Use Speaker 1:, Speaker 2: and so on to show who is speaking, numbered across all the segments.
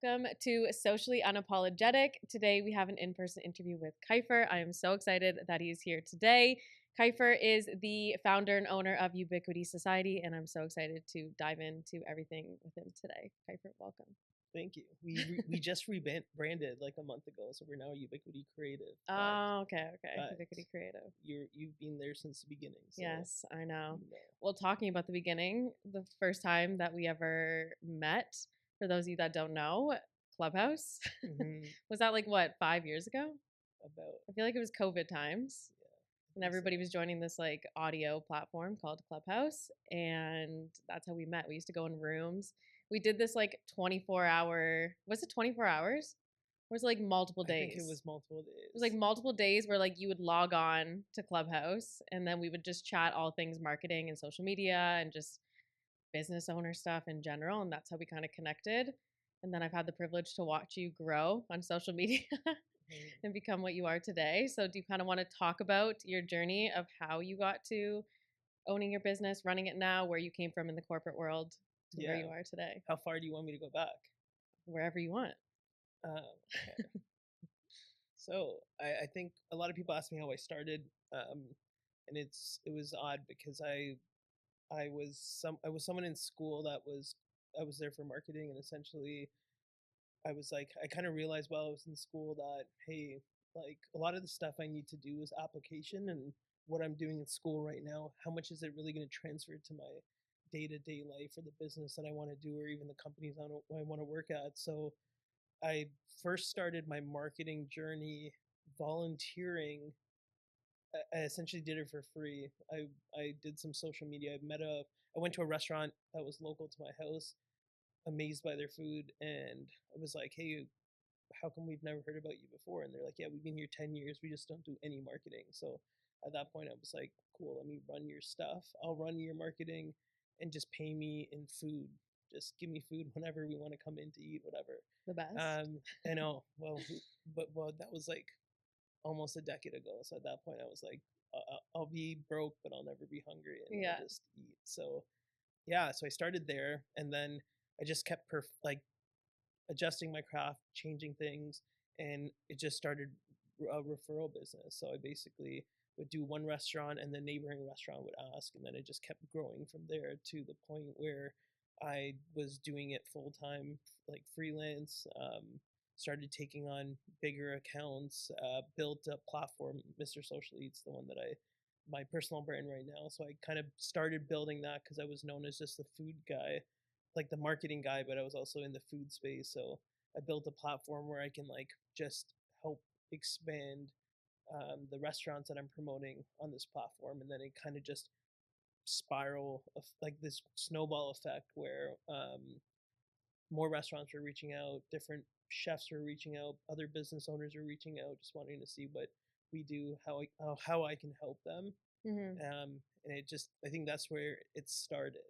Speaker 1: Welcome to Socially Unapologetic. Today we have an in-person interview with Kiefer. I am so excited that he is here today. Kiefer is the founder and owner of Ubiquity Society, and I'm so excited to dive into everything with him today. Kiefer, welcome.
Speaker 2: Thank you. We just rebranded like a month ago, so we're now Ubiquity Creative.
Speaker 1: Oh, okay.
Speaker 2: But
Speaker 1: Ubiquity Creative.
Speaker 2: You've been there since the beginning. So
Speaker 1: Yes, I know.
Speaker 2: you know.
Speaker 1: Well, talking about the beginning, the first time that we ever met, for those of you that don't know, Clubhouse. Was that like what, 5 years ago?
Speaker 2: About
Speaker 1: I feel like it was COVID times.
Speaker 2: yeah,
Speaker 1: And everybody was joining this like audio platform called Clubhouse, and that's how we met. We used to go in rooms. We did this like 24-hour. Was it 24 hours? Or was it like multiple days?
Speaker 2: I think it was multiple days.
Speaker 1: It was like multiple days where like you would log on to Clubhouse, and then we would just chat all things marketing and social media and just business owner stuff in general, and that's how we kind of connected. And then I've had the privilege to watch you grow on social media and become what you are today. So do you kind of want to talk about your journey of how you got to owning your business, running it now, where you came from in the corporate world to where you are today?
Speaker 2: How far do you want me to go back?
Speaker 1: Wherever you want.
Speaker 2: Okay. So I think a lot of people ask me how I started, and it was odd because I was someone in school that I was there for marketing, and essentially I kind of realized while I was in school that, hey, like a lot of the stuff I need to do is application, and what I'm doing in school right now, how much is it really going to transfer to my day-to-day life or the business that I want to do, or even the companies I want to work at. So I first started my marketing journey volunteering. I essentially did it for free. I did some social media. I went to a restaurant that was local to my house, amazed by their food, and I was like, hey, how come we've never heard about you before? And they're like, yeah, we've been here 10 years. We just don't do any marketing. So at that point, I was like, cool, let me run your stuff. I'll run your marketing and just pay me in food. Just give me food whenever we want to come in to eat, whatever.
Speaker 1: The best.
Speaker 2: I know. Well, that was like almost a decade ago. So at that point, I was like, I'll be broke, but I'll never be hungry, and I'll just eat. So yeah, so I started there, and then I just kept like adjusting my craft, changing things, and it just started a referral business. So I basically would do one restaurant, and the neighboring restaurant would ask, and then it just kept growing from there to the point where I was doing it full time, like freelance. Started taking on bigger accounts, built a platform, Mr. Social Eats, the one that my personal brand right now. So I kind of started building that because I was known as just the food guy, like the marketing guy, but I was also in the food space. So I built a platform where I can like just help expand the restaurants that I'm promoting on this platform, and then it kind of just spiral of like this snowball effect where more restaurants were reaching out, different chefs were reaching out, other business owners were reaching out, just wanting to see what we do, how I can help them. And I think that's where it started.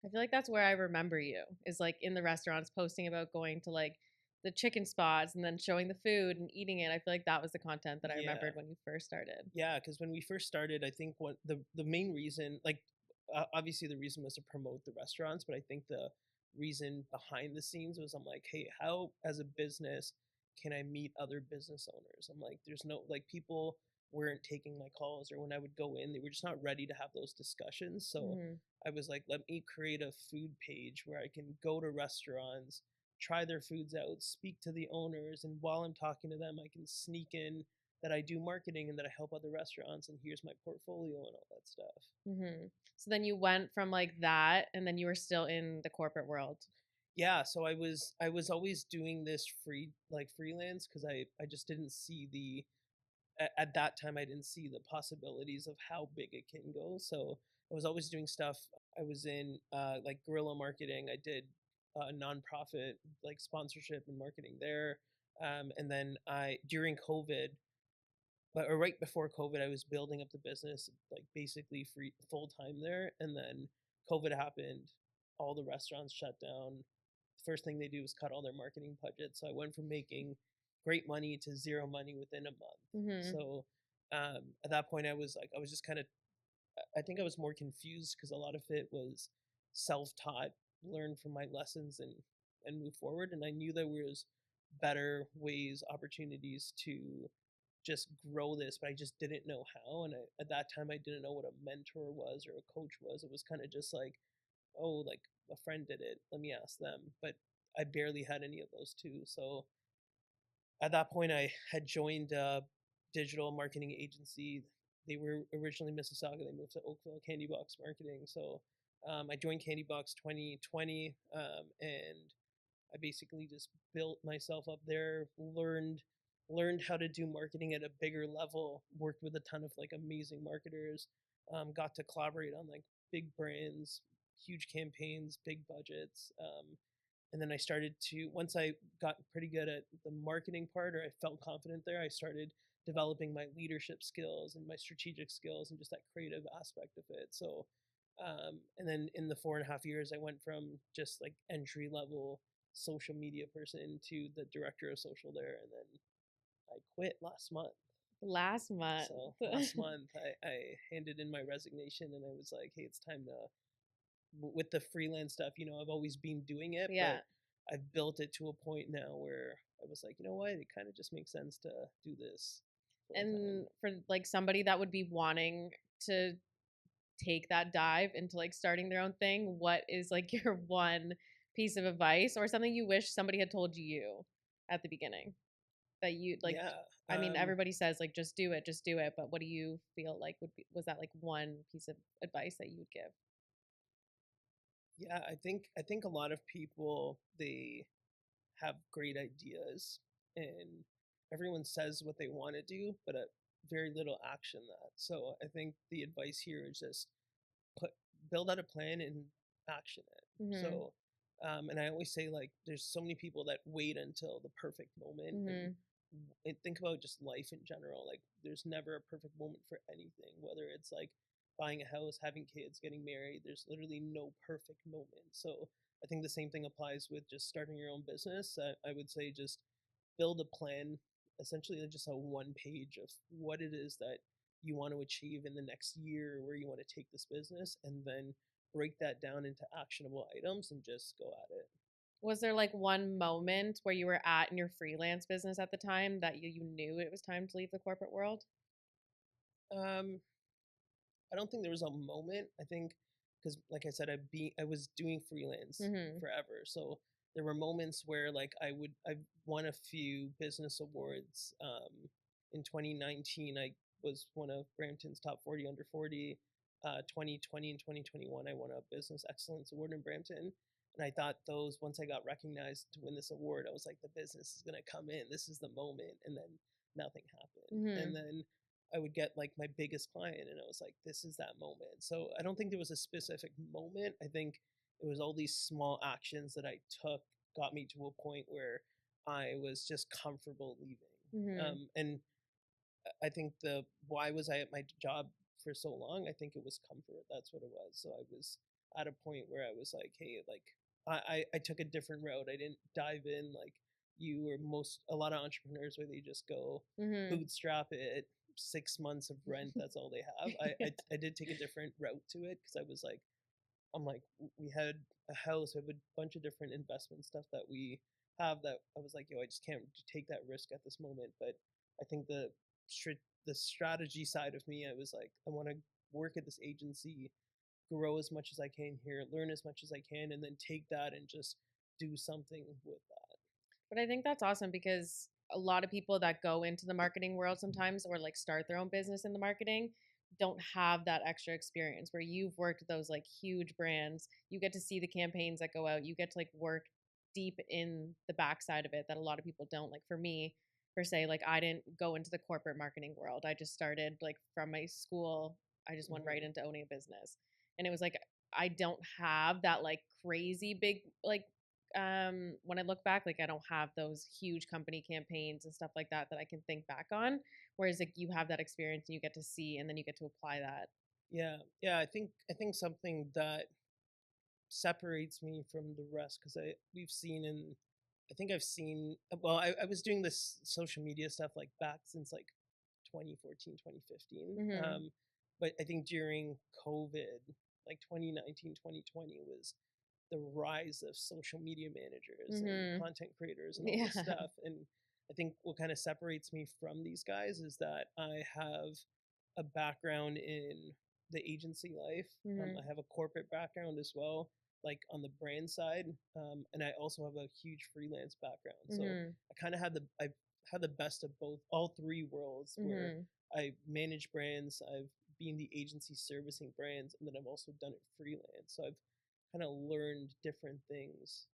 Speaker 1: I feel like that's where I remember you, is like in the restaurants posting about going to like the chicken spots and then showing the food and eating it. I feel like that was the content that I remembered when you first started.
Speaker 2: Yeah, because when we first started, I think what the main reason, like obviously the reason was to promote the restaurants, but I think the reason behind the scenes was I'm like, hey, how as a business can I meet other business owners? I'm like, there's no like people weren't taking my calls, or when I would go in, they were just not ready to have those discussions. So I was like, let me create a food page where I can go to restaurants, try their foods out, speak to the owners, and while I'm talking to them, I can sneak in that I do marketing and that I help other restaurants, and here's my portfolio and all that stuff.
Speaker 1: So then you went from like that, and then you were still in the corporate world.
Speaker 2: Yeah, so I was always doing this freelance because I just didn't see at that time I didn't see the possibilities of how big it can go. So I was always doing stuff. I was in like guerrilla marketing. I did nonprofit like sponsorship and marketing there. And then I during COVID, or right before COVID, I was building up the business like basically free full time there. And then COVID happened. All the restaurants shut down. The first thing they do is cut all their marketing budget. So I went from making great money to zero money within a month. So at that point, I was just kind of, I think I was more confused because a lot of it was self taught, learned from my lessons in and move forward. And I knew there was better ways, opportunities to just grow this, but I just didn't know how. And at that time, I didn't know what a mentor was or a coach was. It was kind of just like, oh, like a friend did it, let me ask them. But I barely had any of those too. So at that point, I had joined a digital marketing agency. They were originally Mississauga. They moved to Oakville, Candy Box Marketing. So I joined Candy Box 2020, and I basically just built myself up there, learned how to do marketing at a bigger level, worked with a ton of like amazing marketers, got to collaborate on like big brands, huge campaigns, big budgets. And then I started to, once I got pretty good at the marketing part, or I felt confident there, I started developing my leadership skills and my strategic skills and just that creative aspect of it. So and then in the 4.5 years, I went from just like entry level social media person to the director of social there, and then I quit last month.
Speaker 1: Last month.
Speaker 2: So last month, I handed in my resignation, and I was like, hey, it's time to, with the freelance stuff, I've always been doing it,
Speaker 1: Yeah.
Speaker 2: but I've built it to a point now where I was like, you know what, it kind of just makes sense to do this full time.
Speaker 1: And for like somebody that would be wanting to take that dive into like starting their own thing, what is like your one piece of advice or something you wish somebody had told you at the beginning that you like?
Speaker 2: Yeah.
Speaker 1: I mean, everybody says like just do it, but what do you feel like was that like one piece of advice that you would give?
Speaker 2: Yeah, I think a lot of people, they have great ideas, and everyone says what they want to do, but very little action that. So I think the advice here is just put build out a plan and action it.
Speaker 1: Mm-hmm.
Speaker 2: So and I always say, like, there's so many people that wait until the perfect moment,
Speaker 1: Mm-hmm.
Speaker 2: and think about just life in general. Like, there's never a perfect moment for anything, whether it's like buying a house, having kids, getting married. There's literally no perfect moment. So I think the same thing applies with just starting your own business. I would say just build a plan, essentially like just a one page of what it is that you want to achieve in the next year, where you want to take this business, and then break that down into actionable items and just go at it.
Speaker 1: Was there like one moment where you were at in your freelance business at the time that you knew it was time to leave the corporate world?
Speaker 2: Um, I don't think there was a moment. I think because, like I said, I was doing freelance
Speaker 1: Mm-hmm.
Speaker 2: forever, so there were moments where like I won a few business awards. In 2019, I was one of Brampton's top 40 under 40. 2020 and 2021, I won a business excellence award in Brampton. And I thought those, once I got recognized to win this award, I was like, the business is gonna come in. This is the moment, and then nothing happened.
Speaker 1: Mm-hmm.
Speaker 2: And then I would get like my biggest client, and I was like, this is that moment. So I don't think there was a specific moment. I think it was all these small actions that I took got me to a point where I was just comfortable leaving.
Speaker 1: Mm-hmm.
Speaker 2: And I think the why was I at my job for so long? I think it was comfort. That's what it was. So I was at a point where I was like, hey, like I took a different route. I didn't dive in like you or a lot of entrepreneurs, where they just go
Speaker 1: Mm-hmm.
Speaker 2: bootstrap it, 6 months of rent, that's all they have. I did take a different route to it, because I was like, I'm like, we had a house, we have a bunch of different investment stuff that we have, that I was like, yo, I just can't take that risk at this moment. But I think the strategy side of me, I was like, I want to work at this agency, grow as much as I can here, learn as much as I can, and then take that and just do something with that.
Speaker 1: But I think that's awesome because a lot of people that go into the marketing world sometimes or like start their own business in the marketing don't have that extra experience where you've worked with those like huge brands. You get to see the campaigns that go out. You get to like work deep in the backside of it that a lot of people don't. Like for me, per se, like I didn't go into the corporate marketing world. I just started like from my school. I just went right
Speaker 2: Mm-hmm.
Speaker 1: into owning a business. And it was like I don't have that like crazy big like when I look back, like I don't have those huge company campaigns and stuff like that I can think back on. Whereas like you have that experience and you get to see and then you get to apply that.
Speaker 2: Yeah, I think something that separates me from the rest, because I think I've seen, well, I was doing this social media stuff like back since like 2014, 2015.
Speaker 1: Mm-hmm.
Speaker 2: But I think during COVID, like 2019, 2020 was the rise of social media managers and
Speaker 1: Mm-hmm.
Speaker 2: content creators and all
Speaker 1: Yeah.
Speaker 2: this stuff. And I think what kind of separates me from these guys is that I have a background in the agency life.
Speaker 1: Mm-hmm.
Speaker 2: I have a corporate background as well, like on the brand side, and I also have a huge freelance background. So
Speaker 1: Mm-hmm.
Speaker 2: I kind of I've had the best of both, all three worlds, where
Speaker 1: Mm-hmm.
Speaker 2: I manage brands, I've been the agency servicing brands, and then I've also done it freelance. So I've kind of learned different things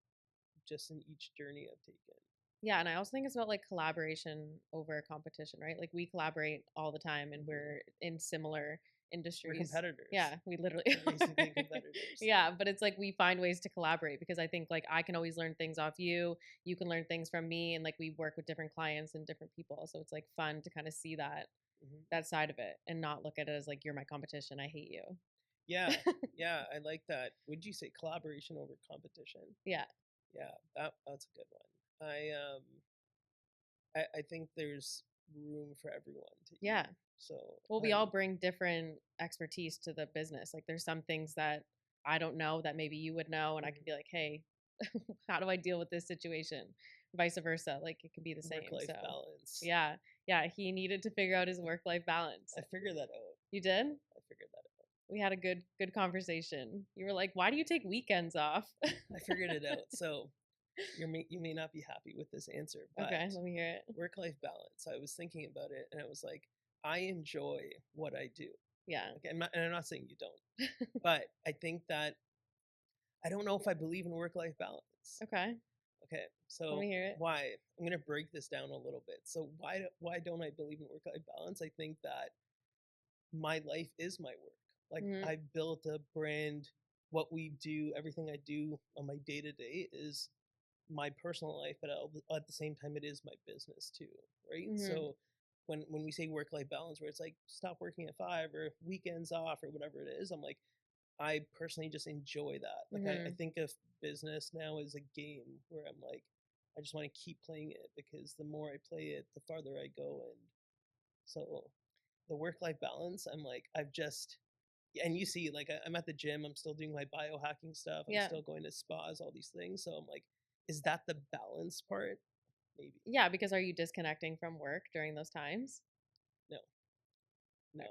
Speaker 2: just in each journey I've taken.
Speaker 1: Yeah, and I also think it's about like collaboration over competition, right? Like we collaborate all the time and
Speaker 2: Mhm.
Speaker 1: we're in similar
Speaker 2: We're
Speaker 1: industries.
Speaker 2: competitors.
Speaker 1: Yeah, we literally
Speaker 2: We're basically
Speaker 1: are.
Speaker 2: competitors.
Speaker 1: Yeah, but it's like we find ways to collaborate because I think like I can always learn things off you, you can learn things from me, and like we work with different clients and different people. So it's like fun to kind of see
Speaker 2: Mhm.
Speaker 1: that side of it and not look at it as like you're my competition, I hate you.
Speaker 2: Yeah, yeah, I like that. Would you say collaboration over competition?
Speaker 1: Yeah.
Speaker 2: Yeah, that's a good one. I think there's room for everyone to
Speaker 1: Yeah.
Speaker 2: eat. So
Speaker 1: Well, we all
Speaker 2: I'm
Speaker 1: bring different expertise to the business. Like there's some things that I don't know that maybe you would know, and I can be like, hey, how do I deal with this situation? Vice versa. Like it could be the
Speaker 2: work
Speaker 1: same.
Speaker 2: life
Speaker 1: So
Speaker 2: balance.
Speaker 1: yeah. Yeah. He needed to figure out his work life balance.
Speaker 2: I figured that out.
Speaker 1: You did?
Speaker 2: I figured that out.
Speaker 1: We had a good conversation. You were like, why do you take weekends off?
Speaker 2: I figured it out. So you may not be happy with this answer, but
Speaker 1: Okay, let me hear it.
Speaker 2: work life balance. I was thinking about it, and I was like, I enjoy what I do.
Speaker 1: Yeah.
Speaker 2: Okay, and I'm not saying you don't, but I think that I don't know if I believe in work life balance.
Speaker 1: Okay.
Speaker 2: Okay,
Speaker 1: Let
Speaker 2: so
Speaker 1: me hear it.
Speaker 2: why? I'm gonna break this down a little bit. So why don't I believe in work life balance? I think that my life is my work. Like
Speaker 1: Mm-hmm.
Speaker 2: I've built a brand. What we do, everything I do on my day to day is my personal life, but at the same time, it is my business too, right?
Speaker 1: Mm-hmm.
Speaker 2: So when we say work life balance, where it's like stop working at 5 or weekends off or whatever it is, I'm like, I personally just enjoy that. Like I
Speaker 1: Mm-hmm.
Speaker 2: think of business now as a game where I'm like, I just want to keep playing it because the more I play it, the farther I go. And so the work life balance, I'm like, I've just, and you see, like I'm at the gym, I'm still doing my biohacking stuff, I'm
Speaker 1: Yeah.
Speaker 2: still going to spas, all these things. So I'm like, is that the balance part? Maybe.
Speaker 1: Yeah, because are you disconnecting from work during those times?
Speaker 2: No, no,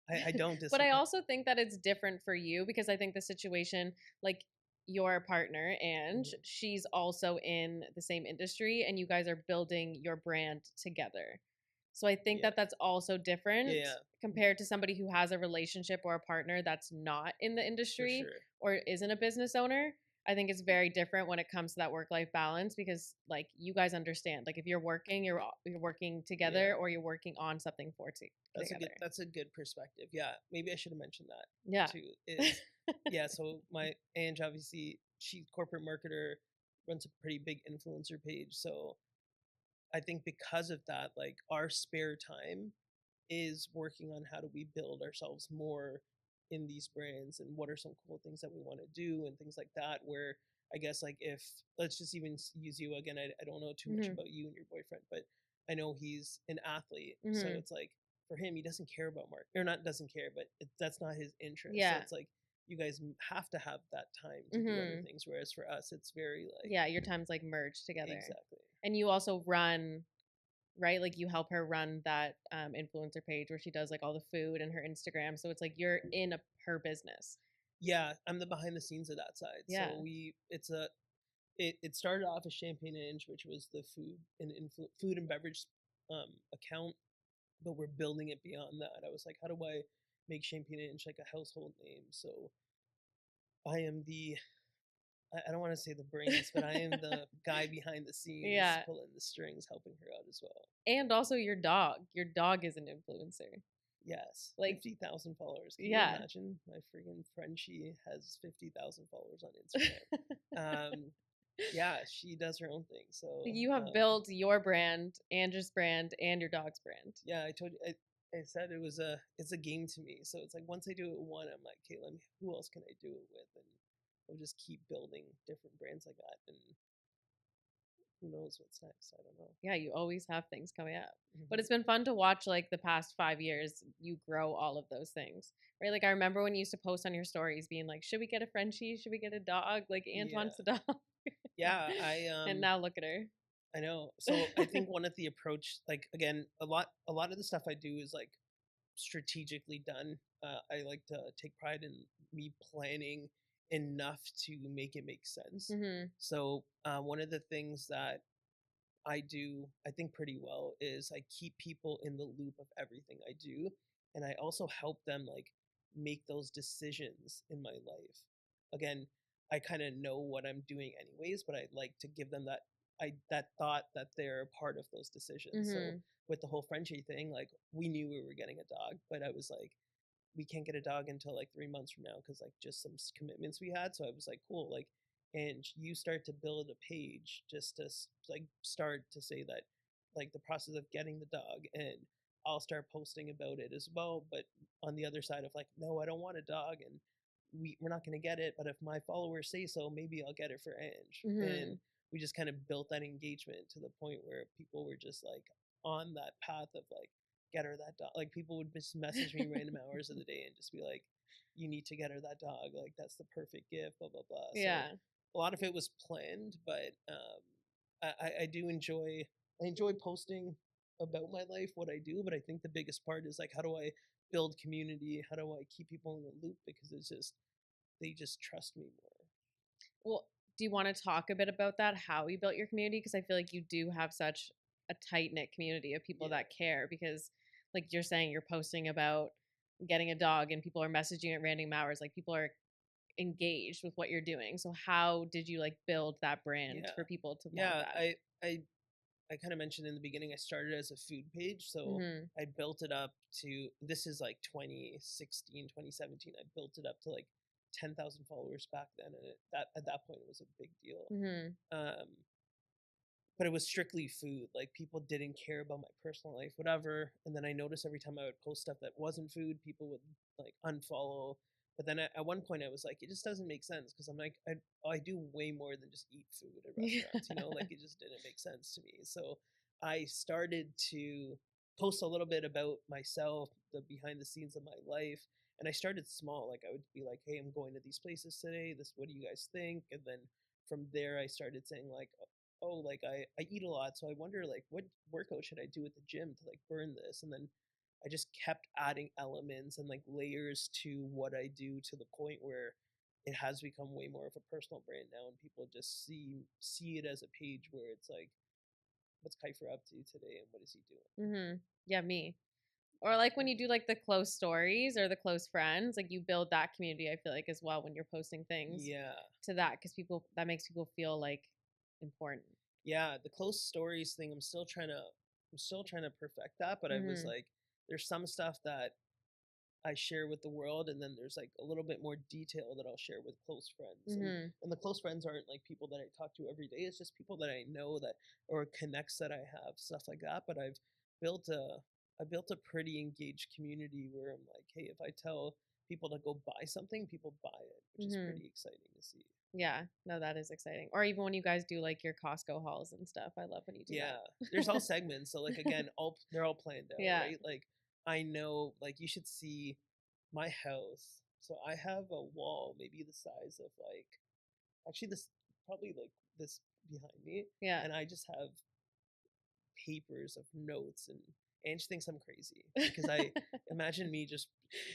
Speaker 2: I
Speaker 1: Okay.
Speaker 2: don't
Speaker 1: But I
Speaker 2: disconnect.
Speaker 1: also think that it's different for you because I think the situation, like your partner, and
Speaker 2: Mhm.
Speaker 1: she's also in the same industry, and you guys are building your brand together. So I think
Speaker 2: Yeah,
Speaker 1: that that's also
Speaker 2: yeah,
Speaker 1: different
Speaker 2: yeah,
Speaker 1: compared to somebody who has a relationship or a partner that's not in the
Speaker 2: for
Speaker 1: industry
Speaker 2: sure.
Speaker 1: or isn't a business owner. I think it's very different when it comes to that work life balance because like you guys understand like if you're working you're working together
Speaker 2: Yeah,
Speaker 1: or you're working on something together.
Speaker 2: that's a good perspective. Yeah, maybe I should have mentioned that
Speaker 1: Yeah.
Speaker 2: too. Is yeah. So my Ange, obviously, she's corporate marketer, runs a pretty big influencer page. So I think because of that, like our spare time is working on how do we build ourselves more in these brands and what are some cool things that we want to do and things like that. Where I guess like if let's just even use you again, I don't know too much
Speaker 1: Mhm.
Speaker 2: about you and your boyfriend, but I know he's an athlete, so
Speaker 1: Mhm.
Speaker 2: it's like for him he doesn't care about market or not doesn't care, but that's not his interest. So
Speaker 1: Yeah.
Speaker 2: it's like you guys have to have that time to do other
Speaker 1: Mhm.
Speaker 2: things, whereas for us it's very like
Speaker 1: Yeah, your times like merge together.
Speaker 2: exactly.
Speaker 1: And you also run, right? Like you help her run that influencer page where she does like all the food and her Instagram. So it's like you're in her business.
Speaker 2: Yeah, I'm the behind the scenes of that side.
Speaker 1: Yeah.
Speaker 2: So it started off as Champagne Inch, which was the food and beverage account, but we're building it beyond that. I was like, how do I make Champagne Inch like a household name? So I am I don't want to say the brains, but I am the guy behind the scenes,
Speaker 1: Yeah.
Speaker 2: pulling the strings, helping her out as well.
Speaker 1: And also your dog. Your dog is an influencer.
Speaker 2: Yes,
Speaker 1: Like
Speaker 2: 50,000 followers. Can you
Speaker 1: yeah.
Speaker 2: imagine? My freaking friend, she has 50,000 followers on Instagram. Yeah, she does her own thing. So
Speaker 1: You have built your brand, Andrew's brand, and your dog's brand.
Speaker 2: yeah, I told you. I said it's a game to me. So it's like once I do it with one, I'm like, okay, let me. Who else can I do it with? And we'll just keep building different brands like that. And who knows what's next? I don't know.
Speaker 1: Yeah, you always have things coming up. But it's
Speaker 2: Mm-hmm.
Speaker 1: been fun to watch like the past 5 years, you grow all of those things. Right? Like I remember when you used to post on your stories being like, should we get a Frenchie? Should we get a dog? Like Aunt
Speaker 2: Yeah,
Speaker 1: wants a dog.
Speaker 2: yeah.
Speaker 1: And now look at her.
Speaker 2: I know. So I think one of the approach, like again, a lot of the stuff I do is like strategically done. I like to take pride in me planning enough to make it make sense.
Speaker 1: Mhm.
Speaker 2: So one of the things that I do, I think pretty well, is I keep people in the loop of everything I do, and I also help them like make those decisions in my life. Again, I kind of know what I'm doing anyways, but I like to give them that thought that they're a part of those decisions. So
Speaker 1: Mhm.
Speaker 2: with the whole Frenchie thing, like we knew we were getting a dog, but I was like, we can't get a dog until like 3 months from now because like just some commitments we had. So I was like, cool, like, and you start to build a page just to like start to say that like the process of getting the dog, and I'll start posting about it as well. But on the other side of like, no, I don't want a dog, and we're not going to get it. But if my followers say so, maybe I'll get it for Ange. And
Speaker 1: Mhm.
Speaker 2: we just kind of built that engagement to the point where people were just like on that path of like, get her that dog. Like people would just message me random hours of the day and just be like, you need to get her that dog. Like that's the perfect gift, blah, blah, blah. So
Speaker 1: Yeah.
Speaker 2: a lot of it was planned, but I do I enjoy posting about my life, what I do. But I think the biggest part is like, how do I build community? How do I keep people in the loop? Because it's just, they just trust me more.
Speaker 1: Well, do you want to talk a bit about that? How you built your community? Because I feel like you do have such a tight knit community of people
Speaker 2: Yeah.
Speaker 1: that care. Because, like you're saying, you're posting about getting a dog and people are messaging at random hours. Like people are engaged with what you're doing. So how did you like build that brand
Speaker 2: Yeah.
Speaker 1: for people to want
Speaker 2: Yeah.
Speaker 1: that?
Speaker 2: I kind of mentioned in the beginning, I started as a food page. So
Speaker 1: Mm-hmm.
Speaker 2: I built it up to, this is like 2016, 2017. I built it up to like 10,000 followers back then. And that at that point, it was a big deal.
Speaker 1: Mm-hmm.
Speaker 2: Um, but it was strictly food. Like people didn't care about my personal life, whatever. And then I noticed every time I would post stuff that wasn't food, people would like unfollow. But then at one point, I was like, it just doesn't make sense because I'm like, I do way more than just eat food at restaurants, you know, like it just didn't make sense to me. So I started to post a little bit about myself, the behind the scenes of my life. And I started small. Like I would be like, hey, I'm going to these places today. What do you guys think? And then from there, I started saying like, oh, like I eat a lot, so I wonder like what workout should I do at the gym to like burn this? And then I just kept adding elements and like layers to what I do to the point where it has become way more of a personal brand now, and people just see it as a page where it's like, what's Kiefer up to today and what is he doing?
Speaker 1: Mm-hmm. Yeah, me. Or like when you do like the close stories or the close friends, like you build that community, I feel like as well when you're posting things
Speaker 2: Yeah.
Speaker 1: to that because people that makes people feel like important.
Speaker 2: Yeah, the close stories thing, I'm still trying to perfect that, but I was
Speaker 1: Mm-hmm.
Speaker 2: like, there's some stuff that I share with the world, and then there's like a little bit more detail that I'll share with close friends.
Speaker 1: Mm-hmm.
Speaker 2: And the close friends aren't like people that I talk to every day. It's just people that I know that, or connects that I have, stuff like that. But built a I built a pretty engaged community where I'm like, hey, if I tell people to go buy something, people buy it, which is
Speaker 1: Mm-hmm.
Speaker 2: pretty exciting to see.
Speaker 1: Yeah, no, that is exciting. Or even when you guys do like your Costco hauls and stuff. I love when you do
Speaker 2: Yeah, there's all
Speaker 1: that.
Speaker 2: segments. So like again, all they're all planned out,
Speaker 1: Yeah.
Speaker 2: right? Like I know, like you should see my house. So I have a wall maybe the size of like, actually this probably like this behind me,
Speaker 1: Yeah.
Speaker 2: and I just have papers of notes, and Ange thinks I'm crazy because I imagine me just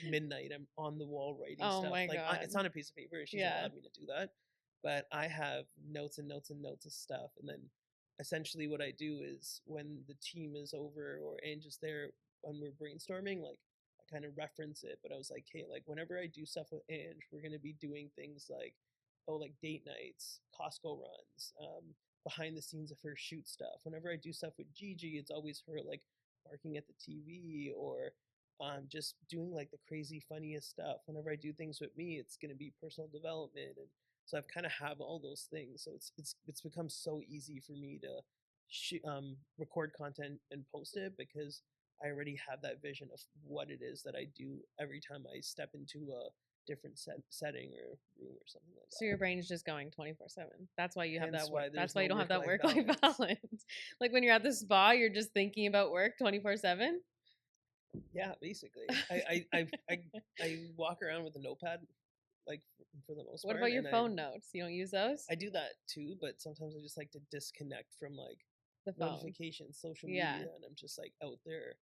Speaker 2: midnight I'm on the wall writing
Speaker 1: Oh
Speaker 2: stuff
Speaker 1: my
Speaker 2: like
Speaker 1: god.
Speaker 2: it's on a piece of paper, and she's
Speaker 1: Yeah.
Speaker 2: allowed me to do that. But I have notes and notes and notes of stuff, and then essentially what I do is when the team is over or Ange is there when we're brainstorming, like I kind of reference it. But I was like, hey, like whenever I do stuff with Ange, we're gonna be doing things like, oh, like date nights, Costco runs, behind the scenes of her shoot stuff. Whenever I do stuff with Gigi, it's always her like barking at the TV or just doing like the crazy funniest stuff. Whenever I do things with me, it's going to be personal development, and so I've kind of have all those things. So it's become so easy for me to record content and post it because I already have that vision of what it is that I do every time I step into a different setting or room or something like
Speaker 1: So
Speaker 2: that.
Speaker 1: your brain's just going 24/7. That's why you have
Speaker 2: Hence
Speaker 1: that work.
Speaker 2: why
Speaker 1: That's
Speaker 2: there's
Speaker 1: why
Speaker 2: no
Speaker 1: you don't have that
Speaker 2: work-life
Speaker 1: work-life
Speaker 2: balance.
Speaker 1: balance. Like when you're at the spa, you're just thinking about work 24/7.
Speaker 2: Yeah, basically. I walk around with a notepad, like for the most
Speaker 1: What
Speaker 2: part,
Speaker 1: about your
Speaker 2: and
Speaker 1: phone notes? You don't use those?
Speaker 2: I do that too, but sometimes I just like to disconnect from like
Speaker 1: The phone.
Speaker 2: notifications, social
Speaker 1: Yeah.
Speaker 2: media, and I'm just like out there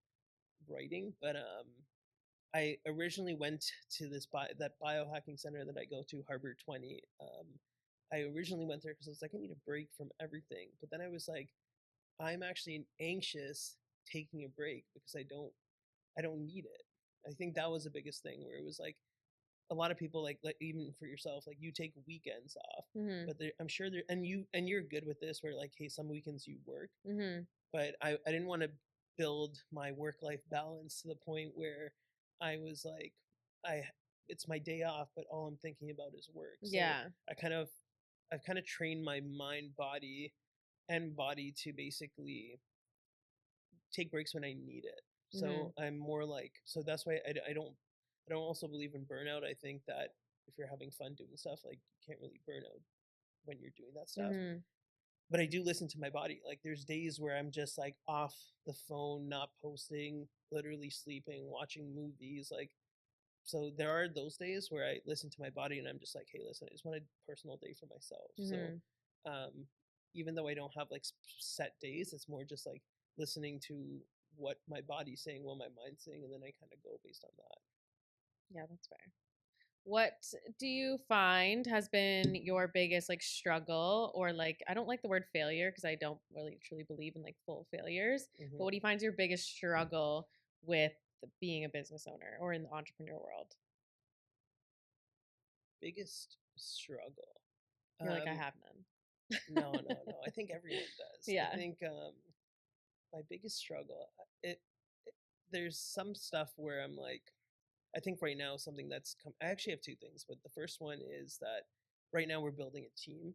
Speaker 2: writing. But I originally went to that biohacking center that I go to, Harbor 20. I originally went there because I was like, I need a break from everything. But then I was like, I'm actually anxious taking a break because I don't need it. I think that was the biggest thing where it was like a lot of people like even for yourself, like you take weekends off,
Speaker 1: Mhm.
Speaker 2: but I'm sure there and you're good with this where like, hey, some weekends you work,
Speaker 1: Mhm.
Speaker 2: but I didn't want to build my work life balance to the point where I was like, I it's my day off, but all I'm thinking about is work. So
Speaker 1: Yeah.
Speaker 2: I've kind of trained my mind, body to basically take breaks when I need it. So
Speaker 1: Mhm.
Speaker 2: I'm more like, so that's why I don't also believe in burnout. I think that if you're having fun doing stuff, like you can't really burn out when you're doing that stuff.
Speaker 1: Mhm.
Speaker 2: But I do listen to my body. Like there's days where I'm just like off the phone, not posting, literally sleeping, watching movies. Like, so there are those days where I listen to my body and I'm just like, hey, listen, I just want a personal day for myself. So
Speaker 1: Mhm.
Speaker 2: um, even though I don't have like set days, it's more just like listening to what my body's saying, what my mind's saying, and then I kind of go based on that.
Speaker 1: Yeah, that's fair. What do you find has been your biggest like struggle or like I don't like the word failure because I don't really truly believe in like full failures, but
Speaker 2: Mm-hmm.
Speaker 1: what do you find is your biggest struggle with being a business owner or in the entrepreneur world?
Speaker 2: Biggest struggle.
Speaker 1: You're like I
Speaker 2: Um,
Speaker 1: have none.
Speaker 2: no. I think everyone does. I
Speaker 1: Yeah.
Speaker 2: think my biggest struggle, it there's some stuff where I'm like, I think right now something that's come. I actually have two things, but the first one is that right now we're building a team,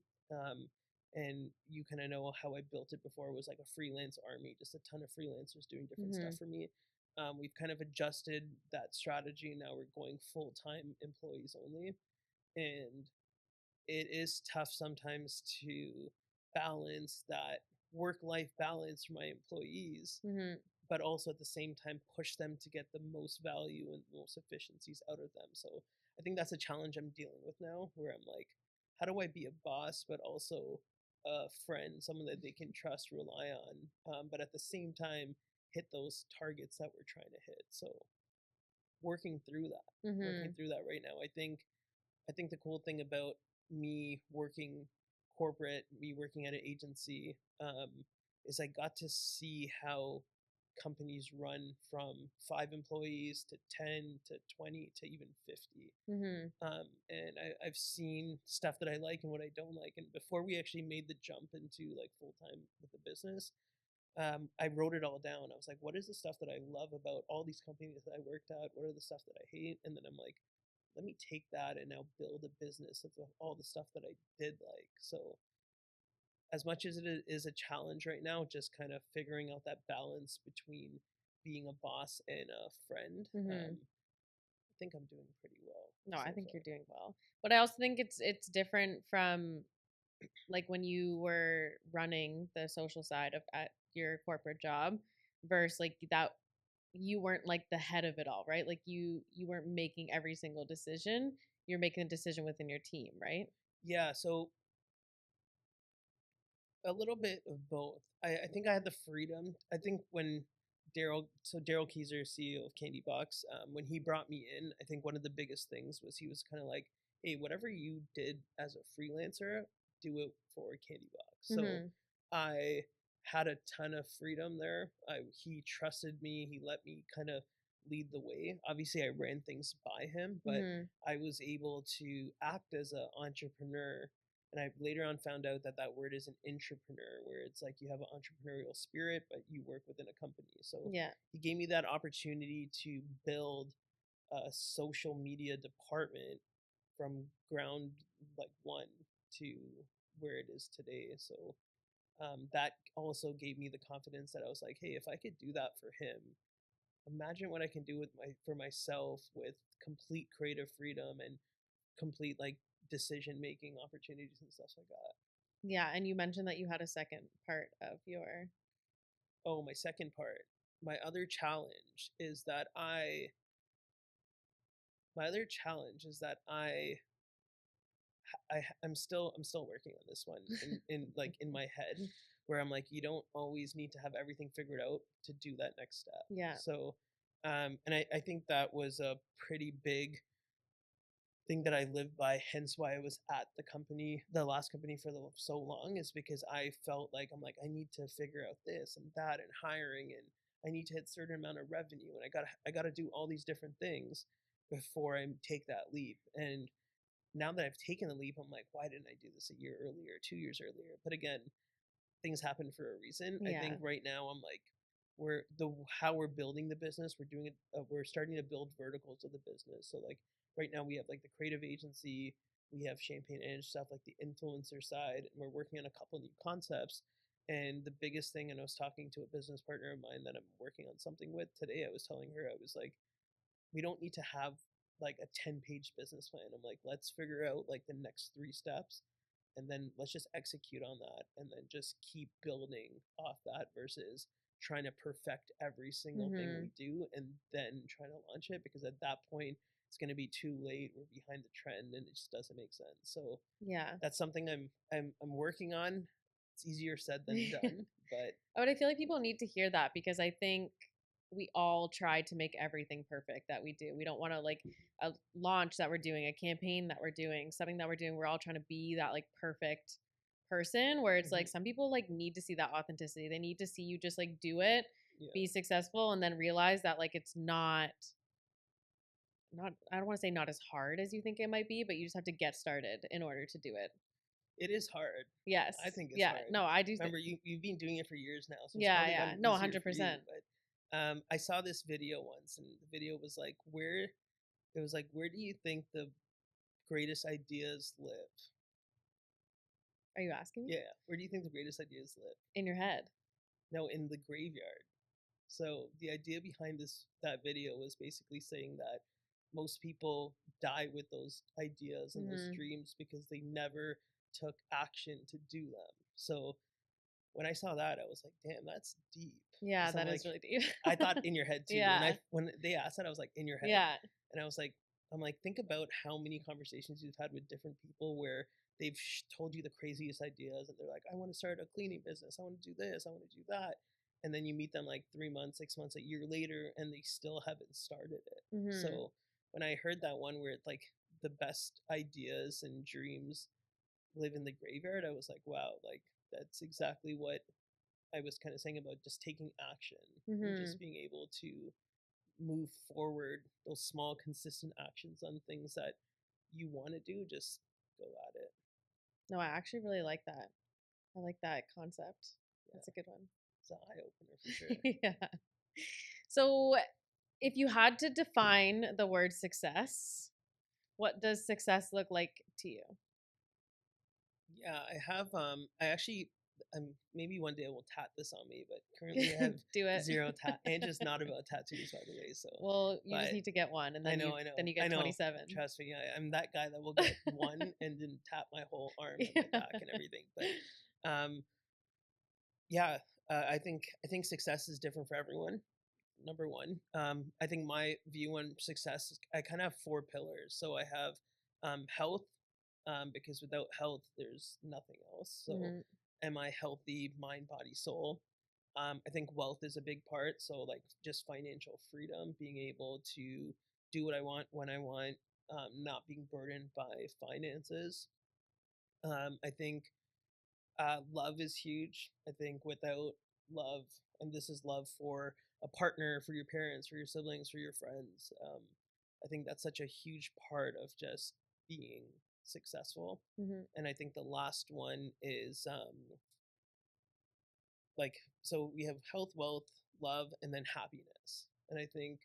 Speaker 2: and you kind of know how I built it before. It was like a freelance army, just a ton of freelancers doing different stuff
Speaker 1: Mhm.
Speaker 2: for me. We've kind of adjusted that strategy. Now we're going full time employees only, and it is tough sometimes to balance that work life balance for my employees,
Speaker 1: Mhm.
Speaker 2: but also at the same time push them to get the most value and the most efficiencies out of them. So I think that's a challenge I'm dealing with now, where I'm like, how do I be a boss, but also a friend, someone that they can trust, rely on, but at the same time hit those targets that we're trying to hit. So working
Speaker 1: Mhm.
Speaker 2: through that right now. I think the cool thing about me working corporate, me working at an agency, is I got to see how companies run from 5 employees to 10 to 20 to even 50.
Speaker 1: Mhm.
Speaker 2: And I've seen stuff that I like and what I don't like. And before we actually made the jump into like full time with the business, I wrote it all down. I was like, what is the stuff that I love about all these companies that I worked at? What are the stuff that I hate? And then I'm like, let me take that and now build a business of all the stuff that I did like. So as much as it is a challenge right now, just kind of figuring out that balance between being a boss and a friend,
Speaker 1: Mhm.
Speaker 2: I think I'm doing pretty well
Speaker 1: No, I
Speaker 2: so
Speaker 1: think
Speaker 2: far.
Speaker 1: you're doing well. But I also think it's different from like when you were running the social side of at your corporate job versus like that you weren't like the head of it all, right? Like you weren't making every single decision. You're making a decision within your team, right?
Speaker 2: Yeah, so a little bit of both. I think I had the freedom. I think when Daryl Kieser, CEO of Candy Box, when he brought me in, I think one of the biggest things was he was kind of like, "Hey, whatever you did as a freelancer, do it for Candy Box." So
Speaker 1: Mhm.
Speaker 2: I had a ton of freedom there. He trusted me. He let me kind of lead the way. Obviously, I ran things by him, but
Speaker 1: Mhm.
Speaker 2: I was able to act as an entrepreneur, and I later on found out that that word is an intrapreneur, where it's like you have an entrepreneurial spirit, but you work within a company. So
Speaker 1: Yeah.
Speaker 2: he gave me that opportunity to build a social media department from ground like one to where it is today. So that also gave me the confidence that I was like, hey, if I could do that for him, imagine what I can do with for myself with complete creative freedom and complete like decision making opportunities and stuff like that.
Speaker 1: Yeah, and you mentioned that you had a second part of your.
Speaker 2: Oh, my second part. My other challenge is that I'm still working on this one in like in my head, where I'm like, you don't always need to have everything figured out to do that next step.
Speaker 1: Yeah.
Speaker 2: So and I think that was a pretty big thing that I lived by, hence why I was at the last company for so long, is because I felt like I need to figure out this and that and hiring, and I need to hit a certain amount of revenue, and I gotta do all these different things before I take that leap. And now that I've taken the leap, I'm like, why didn't I do this a year earlier, 2 years earlier? But again, things happen for a reason. I
Speaker 1: Yeah.
Speaker 2: think right now I'm like, how we're building the business, we're doing it. We're starting to build verticals of the business. So like right now we have like the creative agency, we have Champagne and stuff like the influencer side, and we're working on a couple new concepts. And the biggest thing, and I was talking to a business partner of mine that I'm working on something with today. I was telling her, I was like, we don't need to have like a 10-page business plan. I'm like, let's figure out like the next 3 steps, and then let's just execute on that, and then just keep building off that versus trying to perfect every single thing we do and then trying to launch it, because at that point it's going to be too late. We're behind the trend and it just doesn't make sense. So
Speaker 1: Yeah.
Speaker 2: that's something I'm working on. It's easier said than done, but
Speaker 1: I feel like people need to hear that, because I think we all try to make everything perfect that we do. We don't want to, like, a launch that we're doing, a campaign that we're doing, something that we're doing. We're all trying to be that like perfect person, where it's like some people like need to see that authenticity. They need to see you just like do it,
Speaker 2: yeah,
Speaker 1: be successful, and then realize that like it's not I don't want to say not as hard as you think it might be, but you just have to get started in order to do it.
Speaker 2: it is hard.
Speaker 1: Yes.
Speaker 2: I think it's
Speaker 1: Yeah.
Speaker 2: hard.
Speaker 1: No, I do.
Speaker 2: Remember, you've been doing it for years now, so it's
Speaker 1: Yeah.
Speaker 2: probably
Speaker 1: Yeah.
Speaker 2: gotten
Speaker 1: No,
Speaker 2: easier for you.
Speaker 1: 100%.
Speaker 2: But I saw this video once, and the video was like, where do you think the greatest ideas live?
Speaker 1: Are you asking me?
Speaker 2: Yeah, where do you think the greatest ideas live?
Speaker 1: In your head.
Speaker 2: No, in the graveyard. So the idea behind that video was basically saying that most people die with those ideas and those dreams because they never took action to do them. So when I saw that, I was like, damn, that's deep.
Speaker 1: Yeah,
Speaker 2: So I'm
Speaker 1: that
Speaker 2: like,
Speaker 1: is really deep.
Speaker 2: I thought in your head too.
Speaker 1: Yeah.
Speaker 2: When they asked that, I was like, in your head.
Speaker 1: Yeah.
Speaker 2: And I was like, think about how many conversations you've had with different people where they've told you the craziest ideas, and they're like, I want to start a cleaning business, I want to do this, I want to do that. And then you meet them like 3 months, 6 months, a year later, and they still haven't started it. So when I heard that one where it's like the best ideas and dreams live in the graveyard, I was like, wow, like that's exactly what I was kind of saying about just taking action and just being able to move forward those small, consistent actions on things that you want to do. Just go at it.
Speaker 1: No, I actually really like that. I like that concept. That's a good one.
Speaker 2: It's an eye opener for sure.
Speaker 1: Yeah. So, if you had to define the word success, what does success look like to you?
Speaker 2: Yeah, I have. I actually. Maybe one day I will tat this on me, but currently I have
Speaker 1: Do it.
Speaker 2: zero tat. And just not about tattoos, by the way. So
Speaker 1: well, you just need to get one, and then then you get 27.
Speaker 2: Trust me, I'm that guy that will get one and then tap my whole arm and my back and everything. But yeah, I think success is different for everyone. Number one, I think my view on success is I kind of have 4 pillars. So I have health, because without health, there's nothing else. So am I healthy, mind, body, soul? I think wealth is a big part. So like just financial freedom, being able to do what I want when I want, not being burdened by finances. I think love is huge. I think without love, and this is love for a partner, for your parents, for your siblings, for your friends, I think that's such a huge part of just being successful. And I think the last one is like, so we have health, wealth, love, and then happiness. And I think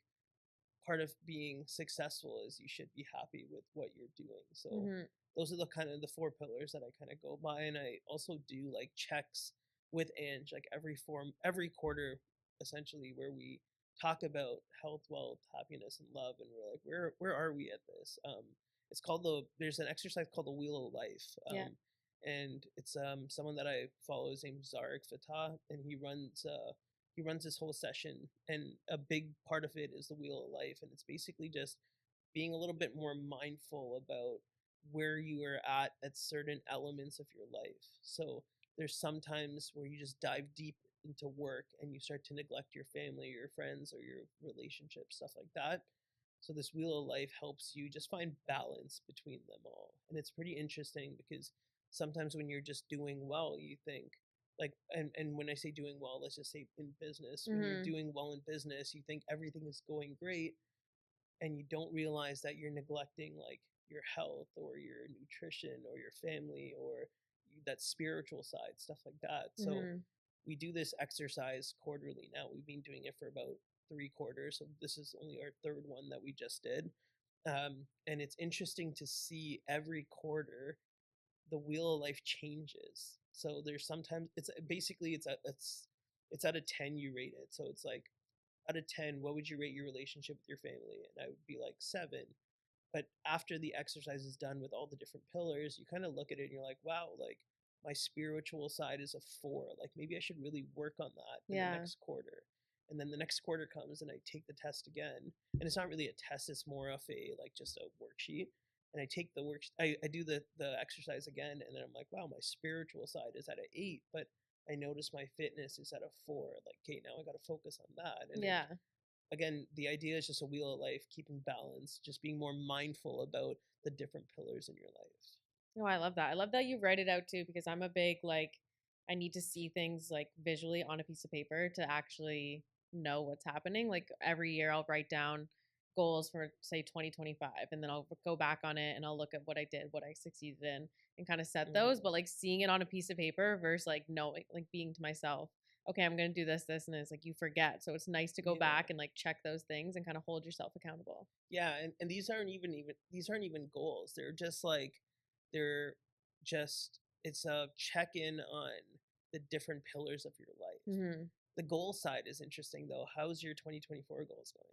Speaker 2: part of being successful is you should be happy with what you're doing. So those are the kind of the 4 pillars that I kind of go by. And I also do like checks with Ange, like every quarter, essentially, where we talk about health, wealth, happiness, and love, and we're like, where are we at this? It's called there's an exercise called the Wheel of Life.
Speaker 1: Yeah.
Speaker 2: And it's someone that I follow. His name's Zarek Fatah, and he runs this whole session, and a big part of it is the Wheel of Life, and it's basically just being a little bit more mindful about where you are at certain elements of your life. So there's sometimes where you just dive deep into work and you start to neglect your family or your friends or your relationships, stuff like that. So this Wheel of Life helps you just find balance between them all. And it's pretty interesting because sometimes when you're just doing well, you think like and when I say doing well, let's just say in business, when you're doing well in business, you think everything is going great, and you don't realize that you're neglecting like your health or your nutrition or your family or that spiritual side, stuff like that. So we do this exercise quarterly now. We've been doing it for about 3 quarters, so this is only our third one that we just did. And it's interesting to see every quarter the Wheel of Life changes. So there's sometimes it's basically it's out of 10 you rate it. So it's like out of 10, what would you rate your relationship with your family? And I would be like 7. But after the exercise is done with all the different pillars, you kind of look at it and you're like, wow, like my spiritual side is a 4. Like maybe I should really work on that in the next quarter. And then the next quarter comes and I take the test again. And it's not really a test, it's more of a like just a worksheet. And I take the I do the exercise again, and then I'm like, wow, my spiritual side is at an 8, but I notice my fitness is at a 4. Like, okay, now I got to focus on that. And again, the idea is just a Wheel of Life, keeping balance, just being more mindful about the different pillars in your life.
Speaker 1: No, I love that. I love that you write it out too, because I'm a big like I need to see things like visually on a piece of paper to actually know what's happening. Like every year I'll write down goals for say 2025, and then I'll go back on it and I'll look at what I did, what I succeeded in, and kind of set those. But like seeing it on a piece of paper versus like knowing, like being to myself, okay, I'm going to do this, and it's like you forget. So it's nice to go back and like check those things and kind of hold yourself accountable.
Speaker 2: Yeah, and these aren't even goals. They're just like they're just it's a check-in on the different pillars of your life. The goal side is interesting though. How's your 2024 goals going?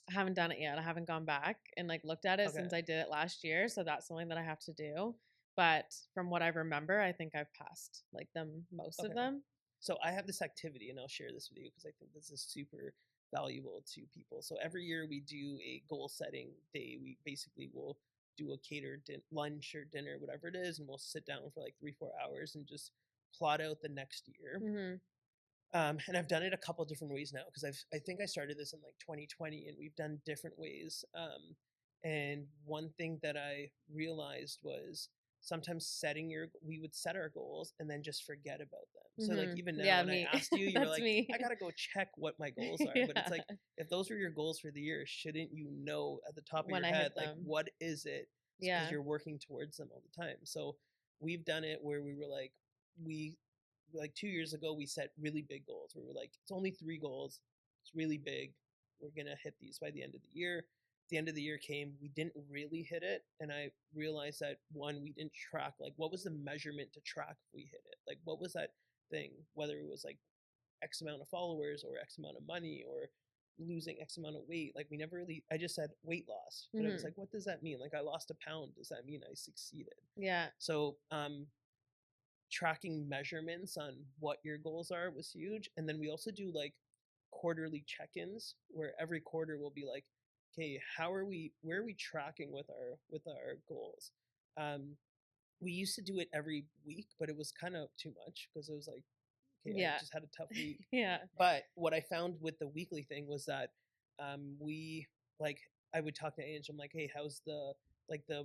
Speaker 1: I haven't done it yet. I haven't gone back and like looked at it since I did it last year. So that's something that I have to do. But from what I remember, I think I've passed like most of them.
Speaker 2: So I have this activity, and I'll share this with you because I think this is super valuable to people. So every year we do a goal setting day. We basically will do a catered lunch or dinner, whatever it is, and we'll sit down for like 3-4 hours and just plot out the next year. And I've done it a couple different ways now because I think I started this in like 2020, and we've done different ways. And one thing that I realized was sometimes we would set our goals and then just forget about them. So like even now when I asked you, you were like, I gotta go check what my goals are. But it's like, if those are your goals for the year, shouldn't you know at the top of your head, like what is it? Because you're working towards them all the time. So we've done it where we were like 2 years ago, we set really big goals. We were like, it's only 3 goals. It's really big. We're going to hit these by the end of the year. The end of the year came. We didn't really hit it. And I realized that, one, we didn't track. Like, what was the measurement to track if we hit it? Like, what was that thing? Whether it was like X amount of followers or X amount of money or losing X amount of weight. Like, we never really, I just said weight loss. But it was like, what does that mean? Like, I lost a pound. Does that mean I succeeded?
Speaker 1: Yeah.
Speaker 2: So, tracking measurements on what your goals are was huge. And then we also do like quarterly check-ins where every quarter we'll be like, okay, where are we tracking with our goals? We used to do it every week, but it was kind of too much because it was like, okay, I just had a tough week. But what I found with the weekly thing was that we like I would talk to Ange. I'm like, hey, how's the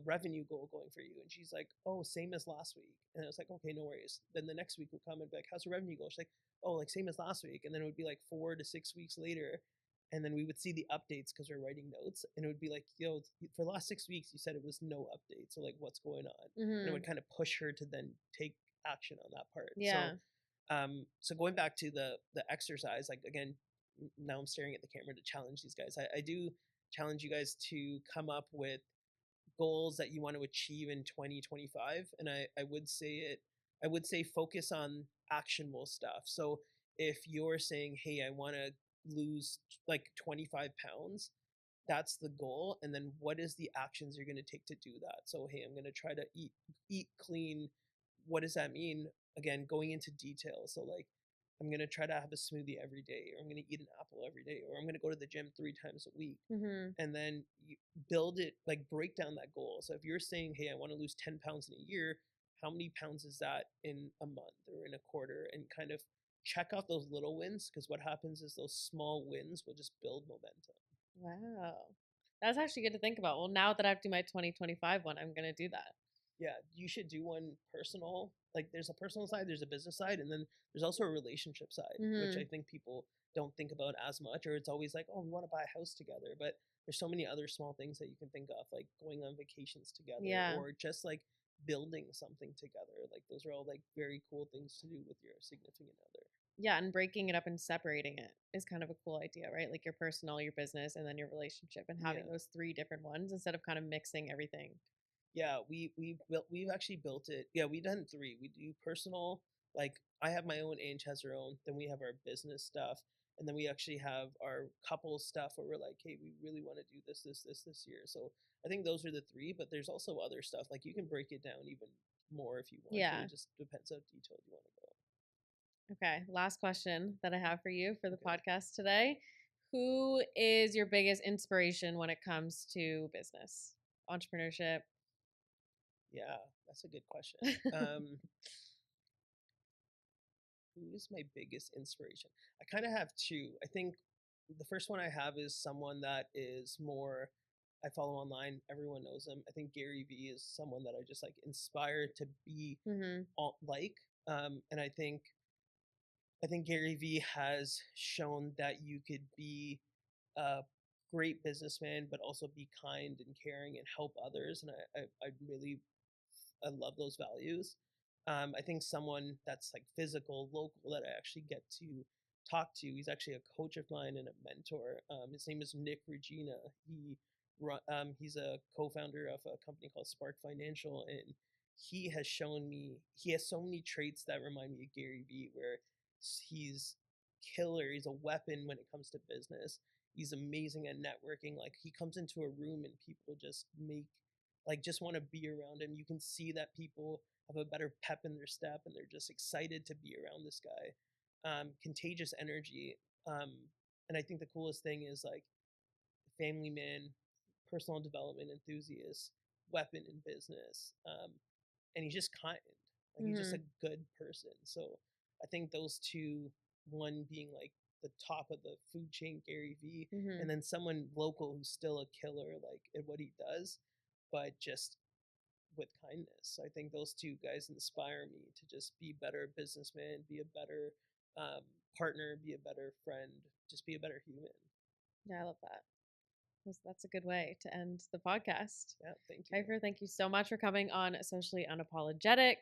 Speaker 2: revenue goal going for you? And she's like, oh, same as last week. And I was like, okay, no worries. Then the next week would come and be like, how's the revenue goal? She's like, oh, like same as last week. And then it would be like 4 to 6 weeks later. And then we would see the updates because we're writing notes. And it would be like, yo, for the last 6 weeks, you said it was no update. So like, what's going on? And it would kind of push her to then take action on that part. So going back to the exercise, like again, now I'm staring at the camera to challenge these guys. I do challenge you guys to come up with goals that you want to achieve in 2025. And I would say focus on actionable stuff. So if you're saying, hey, I want to lose like 25 pounds. That's the goal. And then what is the actions you're going to take to do that? So, hey, I'm going to try to eat clean. What does that mean? Again, going into detail. So, like, I'm going to try to have a smoothie every day, or I'm going to eat an apple every day, or I'm going to go to the gym 3 times a week. And then you build it, like, break down that goal. So if you're saying, hey, I want to lose 10 pounds in a year, how many pounds is that in a month or in a quarter? And kind of check off those little wins, because what happens is those small wins will just build momentum.
Speaker 1: Wow. That's actually good to think about. Well, now that I have to do my 2025 one, I'm going to do that.
Speaker 2: Yeah, you should do one personal. Like, there's a personal side, there's a business side, and then there's also a relationship side, which I think people don't think about as much, or it's always like, oh, we want to buy a house together. But there's so many other small things that you can think of, like going on vacations together,
Speaker 1: Yeah.
Speaker 2: or just like building something together. Like, those are all like very cool things to do with your significant other.
Speaker 1: Yeah, and breaking it up and separating it is kind of a cool idea, right? Like your personal, your business, and then your relationship, and having those 3 different ones instead of kind of mixing everything.
Speaker 2: Yeah, we've actually built it. Yeah, we've done 3. We do personal, like I have my own, Ange has her own. Then we have our business stuff, and then we actually have our couple stuff where we're like, hey, we really want to do this year. So I think those are the 3. But there's also other stuff. Like, you can break it down even more if you want to. It just depends how detailed you want to go.
Speaker 1: Okay, last question that I have for you for the podcast today. Who is your biggest inspiration when it comes to business, entrepreneurship?
Speaker 2: Yeah, that's a good question. Who is my biggest inspiration? I kind of have 2. I think the first one I have is someone that is more, I follow online. Everyone knows him. I think Gary Vee is someone that I just like inspired to be like. And I think Gary Vee has shown that you could be a great businessman, but also be kind and caring and help others. And I really, I love those values. I think someone that's like physical, local, that I actually get to talk to. He's actually a coach of mine and a mentor. His name is Nick Regina. He's a co-founder of a company called Spark Financial, and he has shown me he has so many traits that remind me of Gary Vee, where he's killer. He's a weapon when it comes to business. He's amazing at networking. Like, he comes into a room and people just just want to be around him. You can see that people have a better pep in their step and they're just excited to be around this guy. Contagious energy. And I think the coolest thing is, like, family man, personal development enthusiast, weapon in business. And he's just kind. Like, he's just a good person. So I think those 2, one being like the top of the food chain, Gary Vee, and then someone local who's still a killer, like, at what he does, but just with kindness. I think those 2 guys inspire me to just be a better businessman, be a better partner, be a better friend, just be a better human.
Speaker 1: Yeah, I love that. That's a good way to end the podcast.
Speaker 2: Yeah, thank you.
Speaker 1: Kiefer, thank you so much for coming on Socially Unapologetic.